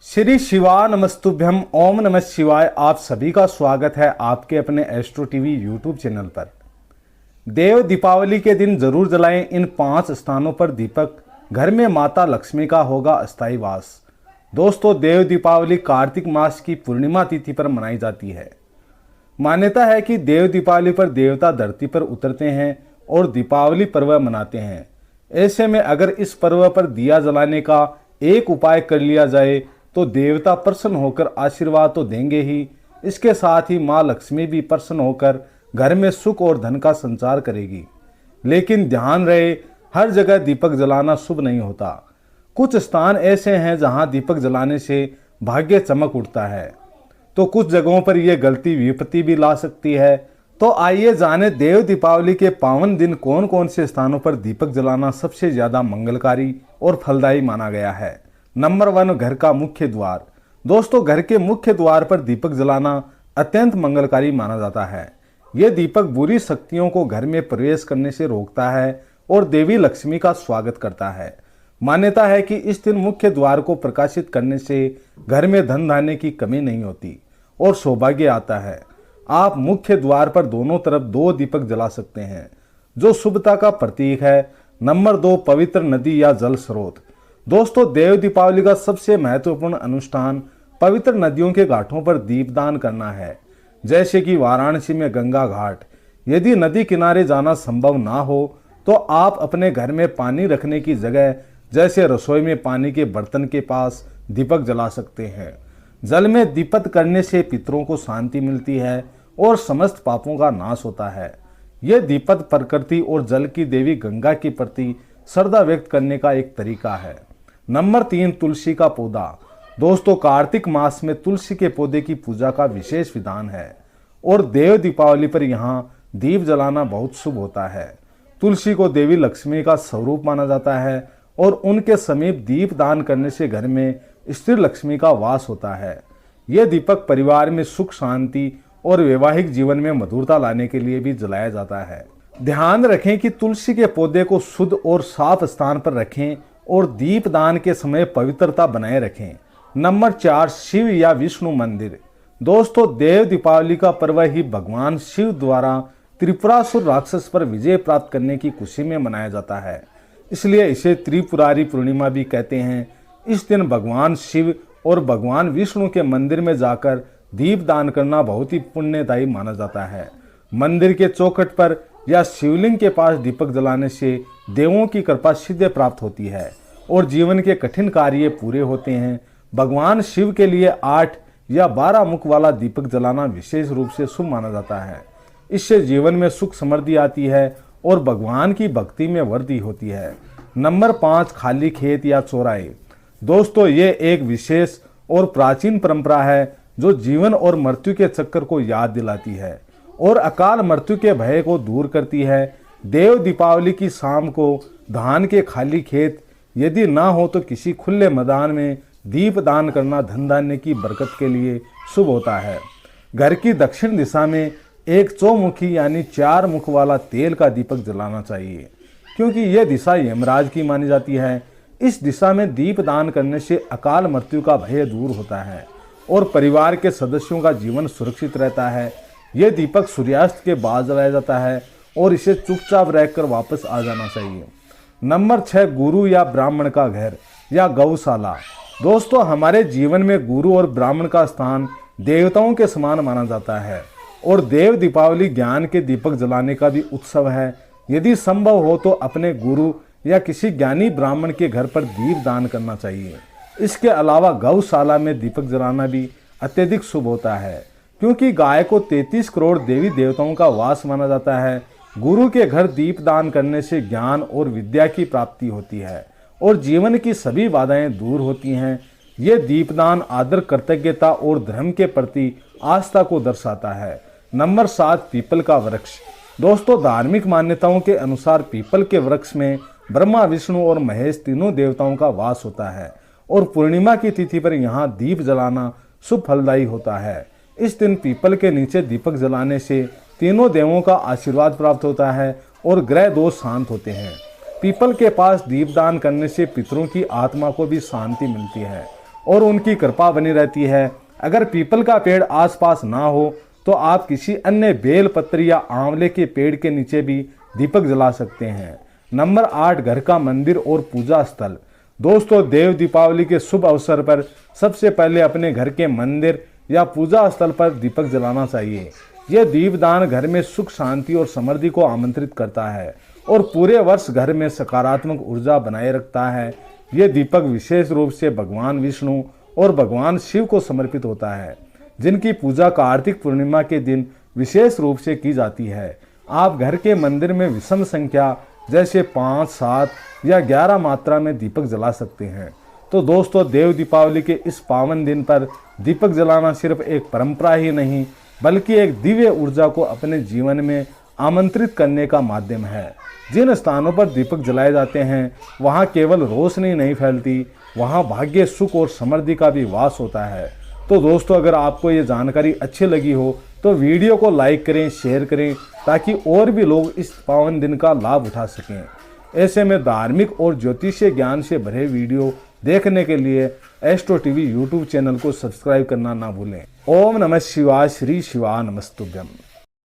श्री शिवा नमस्तुभ्यम ओम नमः शिवाय। आप सभी का स्वागत है आपके अपने एस्ट्रो टीवी यूट्यूब चैनल पर। देव दीपावली के दिन जरूर जलाएं इन 5 स्थानों पर दीपक। घर में माता लक्ष्मी का होगा अस्थायी वास। दोस्तों, देव दीपावली कार्तिक मास की पूर्णिमा तिथि पर मनाई जाती है। मान्यता है कि देव दीपावली पर देवता धरती पर उतरते हैं और दीपावली पर्व मनाते हैं। ऐसे में अगर इस पर्व पर दिया जलाने का एक उपाय कर लिया जाए तो देवता प्रसन्न होकर आशीर्वाद तो देंगे ही, इसके साथ ही माँ लक्ष्मी भी प्रसन्न होकर घर में सुख और धन का संचार करेगी। लेकिन ध्यान रहे, हर जगह दीपक जलाना शुभ नहीं होता। कुछ स्थान ऐसे हैं जहां दीपक जलाने से भाग्य चमक उठता है, तो कुछ जगहों पर यह गलती विपत्ति भी ला सकती है। तो आइए जाने देव दीपावली के पावन दिन कौन कौन से स्थानों पर दीपक जलाना सबसे ज्यादा मंगलकारी और फलदायी माना गया है। नंबर 1, घर का मुख्य द्वार। दोस्तों, घर के मुख्य द्वार पर दीपक जलाना अत्यंत मंगलकारी माना जाता है। यह दीपक बुरी शक्तियों को घर में प्रवेश करने से रोकता है और देवी लक्ष्मी का स्वागत करता है। मान्यता है कि इस दिन मुख्य द्वार को प्रकाशित करने से घर में धन धान्य की कमी नहीं होती और सौभाग्य आता है। आप मुख्य द्वार पर दोनों तरफ 2 दीपक जला सकते हैं, जो शुभता का प्रतीक है। नंबर 2, पवित्र नदी या जल स्रोत। दोस्तों, देव दीपावली का सबसे महत्वपूर्ण अनुष्ठान पवित्र नदियों के घाटों पर दीपदान करना है, जैसे कि वाराणसी में गंगा घाट। यदि नदी किनारे जाना संभव ना हो तो आप अपने घर में पानी रखने की जगह जैसे रसोई में पानी के बर्तन के पास दीपक जला सकते हैं। जल में दीपक करने से पितरों को शांति मिलती है और समस्त पापों का नाश होता है। यह दीपक प्रकृति और जल की देवी गंगा के प्रति श्रद्धा व्यक्त करने का एक तरीका है। नंबर 3, तुलसी का पौधा। दोस्तों, कार्तिक मास में तुलसी के पौधे की पूजा का विशेष विधान है और देव दीपावली पर यहाँ दीप जलाना बहुत शुभ होता है। तुलसी को देवी लक्ष्मी का स्वरूप माना जाता है और उनके समीप दीप दान करने से घर में स्त्री लक्ष्मी का वास होता है। यह दीपक परिवार में सुख शांति और वैवाहिक जीवन में मधुरता लाने के लिए भी जलाया जाता है। ध्यान रखें कि तुलसी के पौधे को शुद्ध और साफ स्थान पर रखें और दीप दान के समय पवित्रता बनाए रखें। नंबर 4, शिव या विष्णु मंदिर। दोस्तों, देव दीपावली का पर्व ही भगवान शिव द्वारा त्रिपुरासुर राक्षस पर विजय प्राप्त करने की खुशी में मनाया जाता है, इसलिए इसे त्रिपुरारी पूर्णिमा भी कहते हैं। इस दिन भगवान शिव और भगवान विष्णु के मंदिर में जाकर दीप दान करना बहुत ही पुण्यदायी माना जाता है। मंदिर के चौखट पर या शिवलिंग के पास दीपक जलाने से देवों की कृपा सिद्धि प्राप्त होती है और जीवन के कठिन कार्य पूरे होते हैं। भगवान शिव के लिए 8 या 12 मुख वाला दीपक जलाना विशेष रूप से शुभ माना जाता है। इससे जीवन में सुख समृद्धि आती है और भगवान की भक्ति में वृद्धि होती है। नंबर 5, खाली खेत या चौराहे। दोस्तों, ये एक विशेष और प्राचीन परंपरा है जो जीवन और मृत्यु के चक्कर को याद दिलाती है और अकाल मृत्यु के भय को दूर करती है। देव दीपावली की शाम को धान के खाली खेत यदि ना हो तो किसी खुले मैदान में दीप दान करना धन धान्य की बरकत के लिए शुभ होता है। घर की दक्षिण दिशा में एक चौमुखी यानी 4 मुख वाला तेल का दीपक जलाना चाहिए, क्योंकि यह दिशा यमराज की मानी जाती है। इस दिशा में दीप दान करने से अकाल मृत्यु का भय दूर होता है और परिवार के सदस्यों का जीवन सुरक्षित रहता है। यह दीपक सूर्यास्त के बाद जलाया जाता है और इसे चुपचाप रहकर वापस आ जाना चाहिए। नंबर 6, गुरु या ब्राह्मण का घर या गौशाला। दोस्तों, हमारे जीवन में गुरु और ब्राह्मण का स्थान देवताओं के समान माना जाता है और देव दीपावली ज्ञान के दीपक जलाने का भी उत्सव है। यदि संभव हो तो अपने गुरु या किसी ज्ञानी ब्राह्मण के घर पर दीप दान करना चाहिए। इसके अलावा गौशाला में दीपक जलाना भी अत्यधिक शुभ होता है, क्योंकि गाय को 33 करोड़ देवी देवताओं का वास माना जाता है। गुरु के घर दीप दान करने से ज्ञान और विद्या की प्राप्ति होती है और जीवन की सभी बाधाएं दूर होती हैं। यह दीपदान आदर, कृतज्ञता और धर्म के प्रति आस्था को दर्शाता है। नंबर 7, पीपल का वृक्ष। दोस्तों, धार्मिक मान्यताओं के अनुसार पीपल के वृक्ष में ब्रह्मा, विष्णु और महेश तीनों देवताओं का वास होता है और पूर्णिमा की तिथि पर यहाँ दीप जलाना शुभ फलदायी होता है। इस दिन पीपल के नीचे दीपक जलाने से तीनों देवों का आशीर्वाद प्राप्त होता है और ग्रह दोष शांत होते हैं। पीपल के पास दीपदान करने से पितरों की आत्मा को भी शांति मिलती है और उनकी कृपा बनी रहती है। अगर पीपल का पेड़ आसपास ना हो तो आप किसी अन्य बेल पत्र या आंवले के पेड़ के नीचे भी दीपक जला सकते हैं। नंबर 8, घर का मंदिर और पूजा स्थल। दोस्तों, देव दीपावली के शुभ अवसर पर सबसे पहले अपने घर के मंदिर या पूजा स्थल पर दीपक जलाना चाहिए। यह दीपदान घर में सुख, शांति और समृद्धि को आमंत्रित करता है और पूरे वर्ष घर में सकारात्मक ऊर्जा बनाए रखता है। यह दीपक विशेष रूप से भगवान विष्णु और भगवान शिव को समर्पित होता है, जिनकी पूजा कार्तिक पूर्णिमा के दिन विशेष रूप से की जाती है। आप घर के मंदिर में विषम संख्या जैसे 5, 7 या 11 मात्रा में दीपक जला सकते हैं। तो दोस्तों, देव दीपावली के इस पावन दिन पर दीपक जलाना सिर्फ एक परंपरा ही नहीं, बल्कि एक दिव्य ऊर्जा को अपने जीवन में आमंत्रित करने का माध्यम है। जिन स्थानों पर दीपक जलाए जाते हैं वहाँ केवल रोशनी नहीं फैलती, वहाँ भाग्य, सुख और समृद्धि का भी वास होता है। तो दोस्तों, अगर आपको ये जानकारी अच्छी लगी हो तो वीडियो को लाइक करें, शेयर करें, ताकि और भी लोग इस पावन दिन का लाभ उठा सकें। ऐसे में धार्मिक और ज्योतिषीय ज्ञान से भरे वीडियो देखने के लिए एस्ट्रो टीवी यूट्यूब चैनल को सब्सक्राइब करना ना भूलें। ओम नमः शिवाय। श्री शिवा नमस्तुभ्यम।